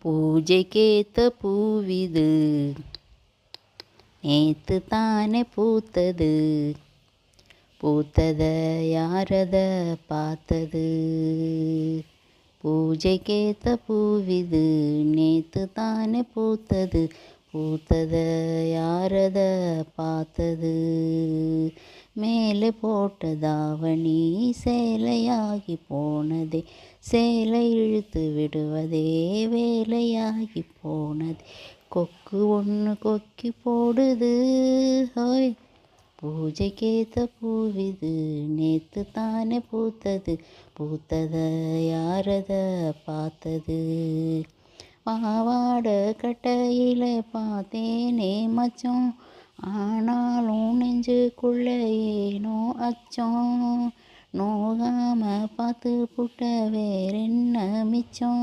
பூஜைக்கேத்த பூவிது நேத்து தானே பூத்தது, பூத்தத யாரத பார்த்தது. பூஜைக்கேத்த பூவிது நேத்து தானே பூத்தது, பூத்தத யாரத பார்த்தது. மேலே போட்ட தாவணி சேலையாகி போனதே, சேலை இழுத்து விடுவதே வேலையாகி போனதே. கொக்கு ஒன்று கொக்கி போடுது ஹோய், பூஜைக்கேத்த பூவிது நேத்து தானே பூத்தது, பூத்தத யாரத பார்த்தது. பாவாட கட்டையில பார்த்தேனே மச்சம், ஆனாலும் நெஞ்சுக்குள்ள ஏனோ அச்சம். நோகாம பார்த்து புட்ட வேறென்ன மிச்சம்.